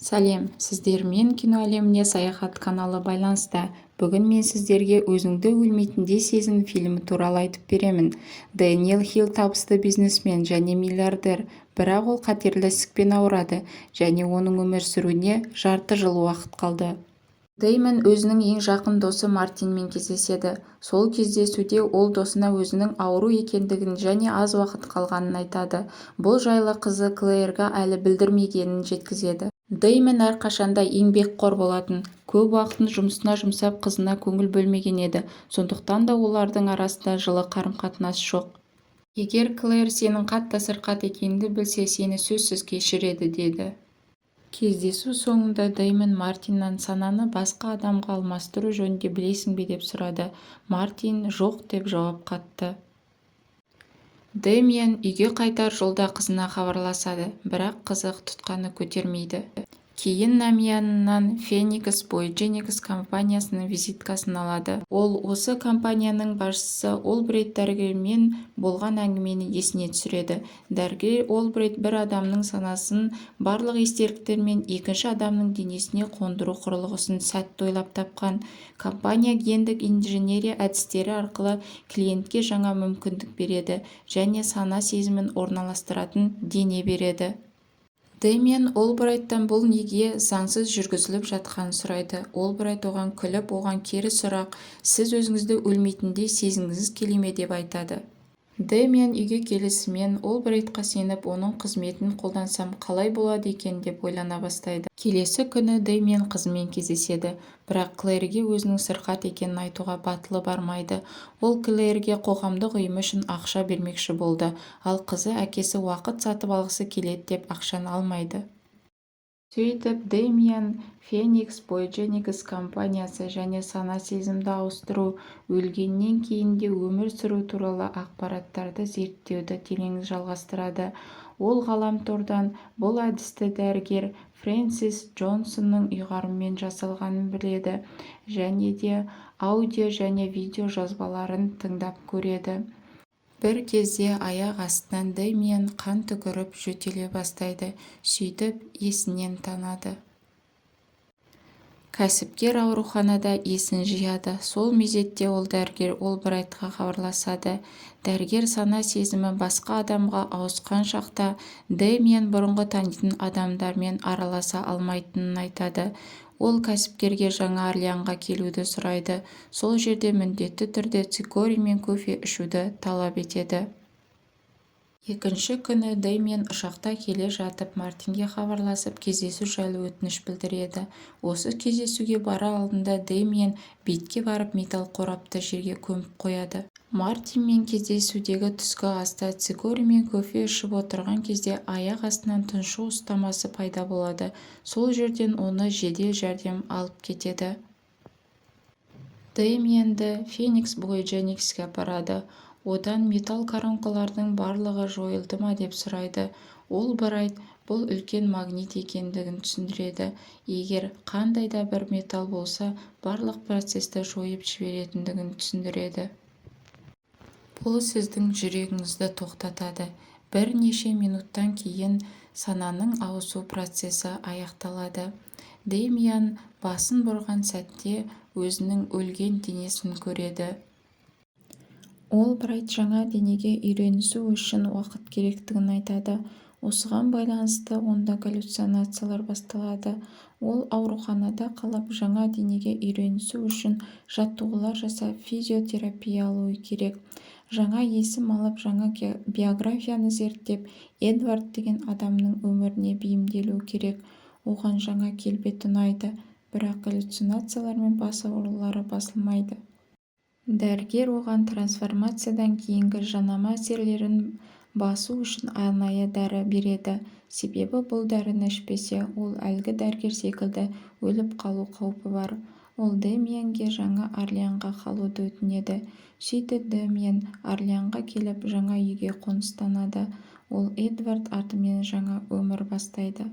Сәлем, сіздермен кино әлеміне саяхат каналы байланыста. Бүгін мен сіздерге өзіңді өлмейтіндей сезін фильмі туралы айтып беремін. Дэниел Хилл табысты бизнесмен және миллиардер, бірақ ол қатерлі ісікпен ауырады және оның өмір сүруіне жарты жыл уақыт қалды. Дэймон өзінің ең жақын досы Мартинмен кездеседі. Сол кездесуде ол досына өзінің ауру екендігін және аз уақыт қалғанын айтады. Бұл жайлы қызы Клэйрға әлі білдірмегенін жеткізеді. Дэймон әрқашанда еңбекқор болатын, көп уақытын жұмысына жұмсап қызына көңіл бөлмеген еді, сондықтан да олардың арасында жылы қарым-қатынас жоқ. Егер Клэйр сенің қатты сырқат екеніңді білсе, сені сөзсіз кешіреді, деді. Кездесу соңында Дэймон Мартиннан сананы басқа адамға алмастыру жөнінде білесің бе деп сұрады. Мартин жоқ деп жауап қатты. Дэмиан үйге қайтар жолда қызына хабарласады, бірақ қызық тұтқаны көтермейді. Кейін намиянынан Phoenix Boygenics компаниясының визиткасын алады. Ол осы компанияның басшысы Олбрейт дәрігермен болған әңгімені есіне түсіреді. Дәрігер Олбрейт бір адамның санасын барлық естеліктер мен екінші адамның денесіне қондыру құрылғысын сәтті ойлап тапқан. Компания гендік инженерия әдістері арқылы клиентке жаңа мүмкіндік береді және сана сезімін орналастыратын дене береді. Дэмиан Олбрайттан бұл неге заңсыз жүргізіліп жатқанын сұрайды. Олбрайт оған күліп, оған кері сұрақ, сіз өзіңізді өлмейтіндей сезінгіңіз келе ме деп айтады. Дэмиан үйге келісімен Олбрайтқа сеніп, оның қызметін қолдансам қалай болады екен деп ойлана бастайды. Келесі күні Дэмиан қызымен кездеседі, бірақ Клэйрге өзінің сырқат екенін айтуға батылы бармайды. Ол Клэйрге қоғамдық ұйымы үшін ақша бермекші болды, ал қызы әкесі уақыт сатып алғысы келеді деп ақшаны алмайды. Сөйтіп, Дэмиан Phoenix Boygenics компаниясы және сана сезімді ауыстыру, өлгеннен кейін де өмір сүру туралы ақпараттарды зерттеуді терең жалғастырады. Ол ғаламтордан бұл әдісті дәрігер Фрэнсис Джонсонның ұйғарымымен жасалғанын біледі және де аудио және видео жазбаларын тыңдап көреді. Бір кезде аяқ астынан Дэмиан қан түкіріп жөтеле бастайды, сөйтіп есінен танады. Кәсіпкер ауруханада есін жияды. Сол мезетте ол дәрігер Олбрайтқа хабарласады. Дәрігер сана сезімі басқа адамға ауысқан шақта Дэмиан бұрынғы танитын адамдармен араласа алмайтынын айтады. Ол кәсіпкерге Жаңа Орлеанға келуді сұрайды. Сол жерде міндетті түрде цикорий мен кофе ішуді талап етеді. Екінші күні Дэмиан ұшақта келе жатып Мартинге хабарласып кездесу жайлы өтініш білдіреді. Осы кездесуге бара алдында Дэмиан битке барып металл қорапты жерге көміп қояды. Мартинмен кездесудегі түскі аста цикорий мен кофе ішіп отырған кезде аяқ астынан тұншығу ұстамасы пайда болады. Сол жерден оны жедел жәрдем алып кетеді. Дэмианды Phoenix Boygenics'ке апарады. Одан металл қараңғылардың барлығы жойылды ма деп сұрайды. Олбрайт бұл үлкен магнит екендігін түсіндіреді. Егер қандай да бір металл болса, барлық процесті жойып жіберетіндігін түсіндіреді. Бұл сіздің жүрегіңізді тоқтатады. Бірнеше минуттан кейін сананың ауысу процесі аяқталады. Дэмиан басын бұрған сәтте өзінің өлген денесін көреді. Олбрайт жаңа денеге үйренісу үшін уақыт керектігін айтады. Осыған байланысты онда галлюцинациялар басталады. Ол ауруханада қалып жаңа денеге үйренісу үшін жаттығулар жасап физиотерапия алуы керек. Жаңа есім алып, жаңа биографияны зерттеп, Эдвард деген адамның өміріне бейімделу керек. Оған жаңа келбеті ұнайды, бірақ галлюцинациялар мен бас аурулары басылмайды. Дәрігер оған трансформациядан кейінгі жанама әсерлерін басу үшін арнайы дәрі береді. Себебі бұл дәріні ішпесе, ол әлгі дәрігер секілді өліп қалу қаупі бар. Ол Дэмианге Жаңа Орлеанға қалуды өтінеді. Сөйтіп Дэмиан Орлеанға келіп жаңа үйге қоныстанады. Ол Эдвард атымен жаңа өмір бастайды.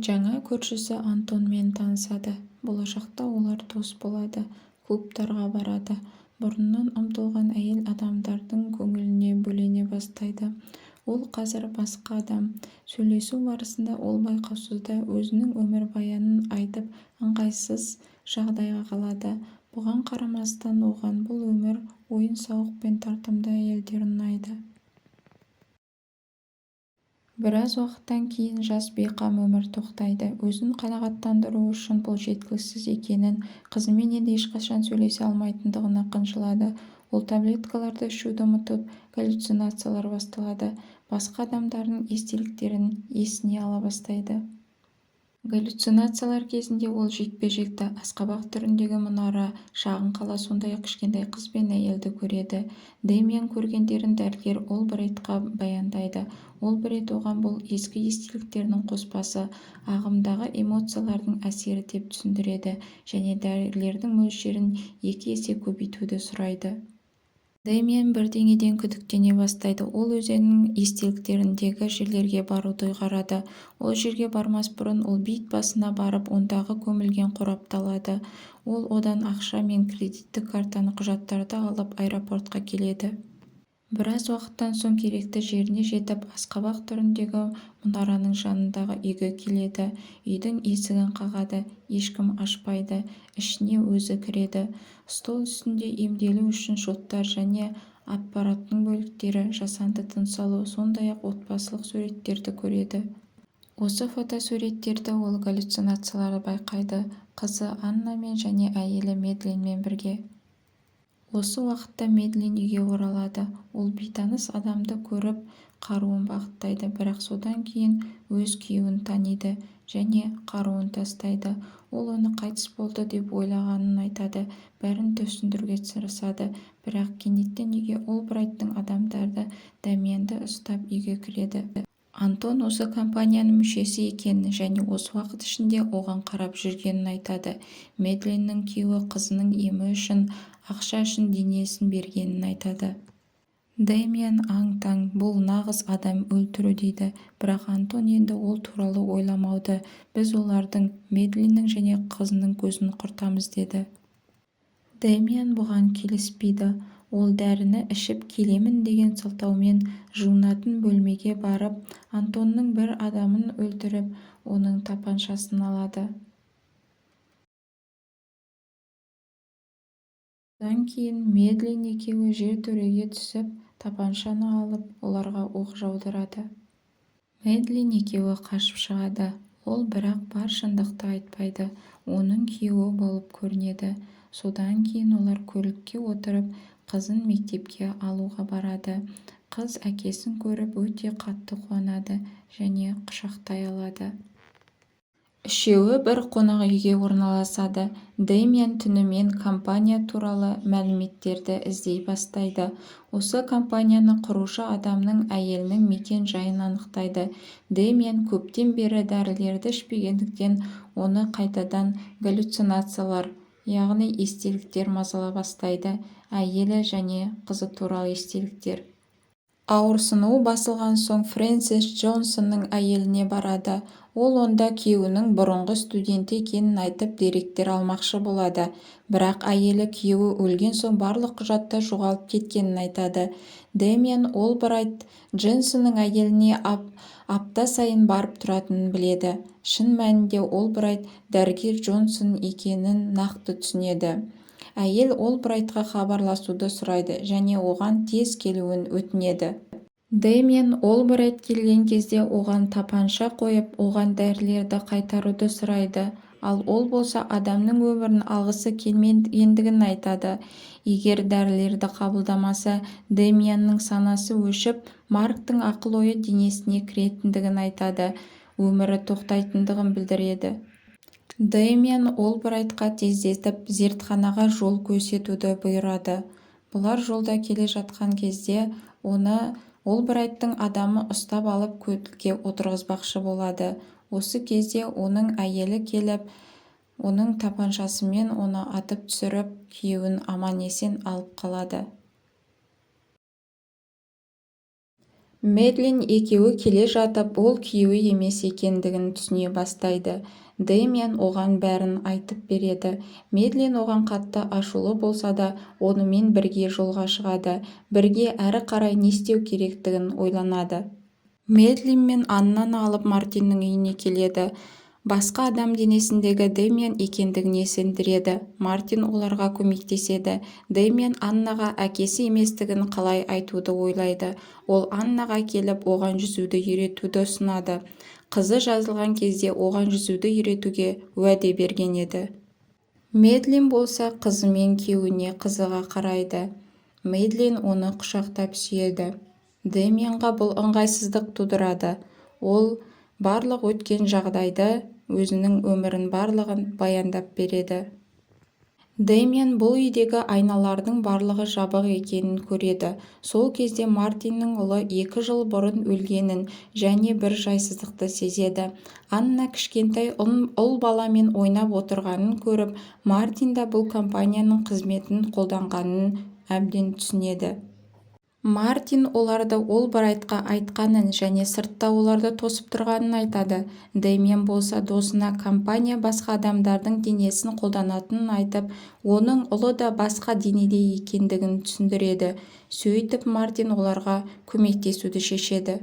жаңа көршісі Антонмен танысады. Болашақта олар дос болады, клубтарға барады. Бұрыннан ұмтылған әйел адамдардың көңіліне бөлене бастайды. Ол қазір басқа адам. Сөйлесу барысында ол байқаусызда өзінің өмірбаянын айтып, ыңғайсыз жағдайға қалады. Бұған қарамастан оған бұл өмір, ойын-сауық пен тартымды әйелдер ұнайды. Біраз уақыттан кейін жас бейқам өмір тоқтайды. Өзін қанағаттандыру үшін бұл жеткіліксіз екенін, қызымен енді ешқашан сөйлесе алмайтындығына қынжылады. Ол таблеткаларды ішуді ұмытып, галлюцинациялар басталады. Басқа адамдардың естеліктерін есіне ала бастайды. Галлюцинациялар кезінде ол жекпе-жекті, асқабақ түріндегі мұнара, шағын қала, сондай-ақ кішкентай қыз бен әйелді көреді. Дэмиан көргендерін дәрігер Олбрайтқа баяндайды. Олбрайт оған бұл ескі естеліктердің қоспасы, ағымдағы эмоциялардың әсері деп түсіндіреді және дәрілердің мөлшерін 2 есе көбейтуді сұрайды. Дэмиан бірдеңеден күдіктене бастайды. Ол өзінің естеліктеріндегі жерлерге баруды ұйғарады. Ол жерге бармас бұрын ол бит басына барып, ондағы көмілген қорапты алады. Ол одан ақша мен кредиттік картаны құжаттарды алып аэропортқа келеді. Біраз уақыттан соң керекті жеріне жетіп, асқабақ түріндегі мұнараның жанындағы үйге келеді. Үйдің есігін қағады, ешкім ашпайды, ішіне өзі кіреді. Стол үстінде емделу үшін шоттар және аппараттың бөліктері, жасанды тыныс алу, сондай-ақ отбасылық суреттерді көреді. Осы фотосуреттерді ол галлюцинацияларды байқайды. Қызы Аннамен және әйелі Медлинмен бірге. Осы уақытта Медлин үйге оралады. Ол бейтаныс адамды көріп, қаруын бағыттайды, бірақ содан кейін өз күйеуін таниды және қаруын тастайды. Ол оны қайтыс болды деп ойлағанын айтады, бәрін түсіндіруге тырысады, бірақ кенеттен үйге Олбрайттың адамдары Дэмианды ұстап үйге кіреді. Антон осы компанияның мүшесі екенін және осы уақыт ішінде оған қарап жүргенін айтады. Медлиннің күйеуі қызының емі үшін, ақша үшін денесін бергенін айтады. Дэмиан аң-таң, бұл нағыз адам өлтіру дейді, бірақ Антон енді ол туралы ойламауды, біз олардың, Медлиннің және қызының көзін құртамыз деді. Дэмиан бұған келіспейді. Ол дәріні ішіп келемін деген сылтаумен жуынатын бөлмеге барып, Антонның бір адамын өлтіріп, оның тапаншасын алады. Содан кейін Медлин екеуі жертөреге түсіп, тапаншаны алып, оларға оқ жаудырады. Медлин екеуі қашып шығады. Ол бірақ бар шындықты айтпайды. Оның күйеуі болып көрінеді. Содан кейін олар көлікке отырып, қызын мектепке алуға барады. Қыз әкесін көріп өте қатты қуанады және құшақтай алады. Үшеуі бір қонақ үйге орналасады. Дэмиан түнімен компания туралы мәліметтерді іздей бастайды. Осы компанияны құрушы адамның әйелінің мекен жайын анықтайды. Дэмиан көптен бері дәрілерді ішпегендіктен оны қайтадан галлюцинациялар, яғни естеліктер мазала бастайды. Әйелі және қызы туралы естеліктер. Ауырсынуы басылған соң Фрэнсис Джонсонның әйеліне барады. Ол онда күйеуінің бұрынғы студенті екенін айтып деректер алмақшы болады. Бірақ әйелі күйеуі өлген соң барлық құжатта жоғалып кеткенін айтады. Дэмиан Олбрайт Джонсонның әйеліне апта сайын барып тұратынын біледі. Шын мәнінде Олбрайт дәрігер Джонсон екенін нақты түсінеді. Әйел Олбрайтқа хабарласуды сұрайды және оған тез келуін өтінеді. Дэмиан Олбрайт келген кезде оған тапанша қойып, оған дәрілерді қайтаруды сұрайды. Ал ол болса адамның өмірін алғысы келмегендігін айтады. Егер дәрілерді қабылдамаса, Дэмианның санасы өшіп, Марктың ақыл-ойы денесіне кіретіндігін айтады, өмірі тоқтайтындығын білдіреді. Дэмиан Олбрайтқа тездетіп зертханаға жол көрсетуді бұйырады. Бұлар жолда келе жатқан кезде оны Олбрайттың адамы ұстап алып көлікке отырғызбақшы болады. Осы кезде оның әйелі келіп, оның тапаншасымен оны атып түсіріп, күйеуін аман-есен алып қалады. Мэдлин екеуі келе жатып, ол күйеуі емес екендігін түсіне бастайды. Дэмиан оған бәрін айтып береді. Мэдлин оған қатты ашулы болса да, онымен бірге жолға шығады. Бірге әрі қарай не істеу керектігін ойланады. Мэдлин мен Аннаны алып Мартиннің үйіне келеді. Басқа адам денесіндегі Дэмиан екендігіне сендіреді. Мартин оларға көмектеседі. Дэмиан Аннаға әкесі еместігін қалай айтуды ойлайды. Ол Аннаға келіп, оған жүзуді үйретуді ұсынады. Қызы жазылған кезде оған жүзуді үйретуге уәде берген еді. Мэдлин болса қызы мен күйеуіне қызыға қарайды. Мэдлин оны құшақтап сүйеді. Дэмианға бұл ыңғайсыздық тудырады. Ол барлық өткен жағдайды, өзінің өмірін барлығын баяндап береді. Дэмиан бұл үйдегі айналардың барлығы жабық екенін көреді. Сол кезде Мартиннің ұлы 2 жыл бұрын өлгенін және бір жайсыздықты сезеді. Анна кішкентай ұл баламен ойнап отырғанын көріп, Мартин да бұл компанияның қызметін қолданғанын әбден түсінеді. Мартин оларды Олбрайтқа айтқанын және сыртта оларды тосып тұрғанын айтады. Дэмиан болса досына компания басқа адамдардың денесін қолданатынын айтып, оның ұлы да басқа денеде екендігін түсіндіреді. Сөйтіп Мартин оларға көмектесуді шешеді.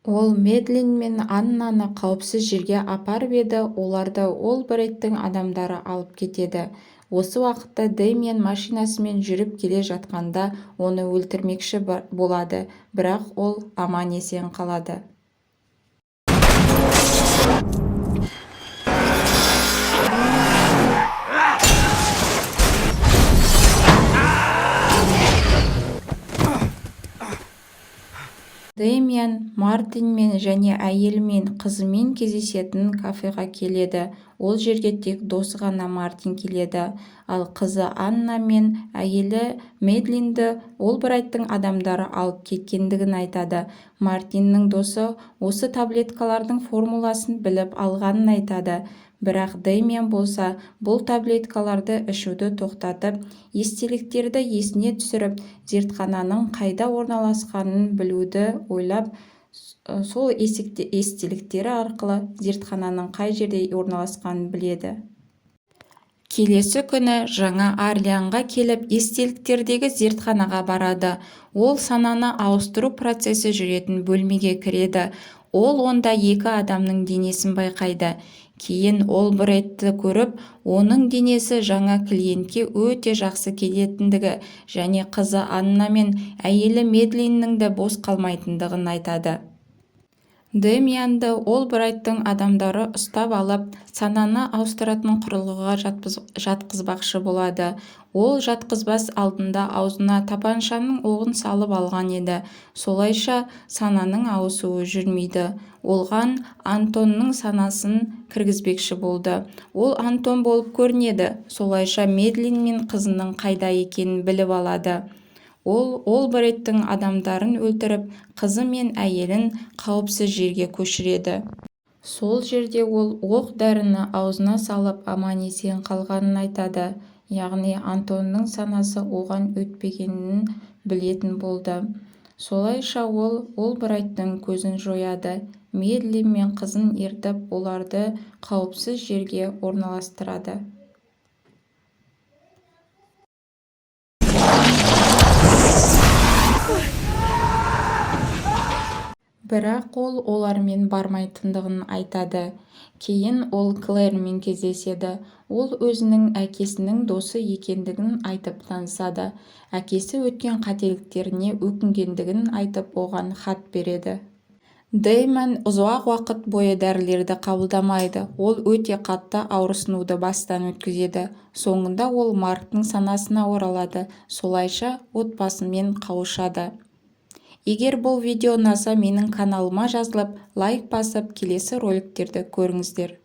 Ол Мэдлин мен Аннаны қауіпсіз жерге апарып еді, оларды Олбрайттың адамдары алып кетеді. Осы уақытта Дэмиан машинасымен жүріп келе жатқанда оны өлтірмекші болады, бірақ ол аман-есен қалады. Дэмиан Мартинмен және әйелімен қызымен кездесетін кафеға келеді. Ол жерге тек досы ғана Мартин келеді, ал қызы Анна мен әйелі Мэдлинді Олбрайттың адамдары алып кеткендігін айтады. Мартиннің досы осы таблеткалардың формуласын біліп алғанын айтады. Бірақ Дэмиан болса бұл таблеткаларды ішуді тоқтатып, естеліктерді есіне түсіріп, зертхананың қайда орналасқанын білуді ойлап, сол естеліктері арқылы зертхананың қай жерде орналасқанын біледі. Келесі күні Жаңа Орлеанға келіп, естеліктердегі зертханаға барады. Ол сананы ауыстыру процесі жүретін бөлмеге кіреді. Ол онда 2 адамның денесін байқайды. Кейін Олбрайтты көріп, оның денесі жаңа клиентке өте жақсы келетіндігі және қызы Анна мен әйелі Мэдлиннің де бос қалмайтындығын айтады. Дэмианды Олбрайттың адамдары ұстап алып, сананы ауыстыратын құрылғыға жатқызбақшы болады. Ол жатқызбас алдында аузына тапаншаның оғын салып алған еді. Солайша сананың ауысуы жүрмейді. Олған Антонның санасын кіргізбекші болды. Ол Антон болып көрінеді. Солайша Мэдлин мен қызының қайда екенін біліп алады. Ол Олбрайттың адамдарын өлтіріп, қызы мен әйелін қауіпсіз жерге көшіреді. Сол жерде ол оқ-дәріні аузына салып аман-есен қалғанын айтады. Яғни Антонның санасы оған өтпегенін білетін болды. Солайша ол Олбрайттың көзін жояды. Мэдлин мен қызын ертіп, оларды қауіпсіз жерге орналастырады. Бірақ ол олармен бармайтындығын айтады. Кейін ол Клэрмен кездеседі. Ол өзінің әкесінің досы екендігін айтып танысады. Әкесі өткен қателіктеріне өкінгендігін айтып, оған хат береді. Дэмиан ұзақ уақыт бойы дәрілерді қабылдамайды. Ол өте қатты ауырсынуды бастан өткізеді. Соңында ол Марктың санасына оралады. Солайша отбасымен қауышады. Егер бұл видео ұнаса, менің каналыма жазылып, лайк басып, келесі роликтерді көріңіздер.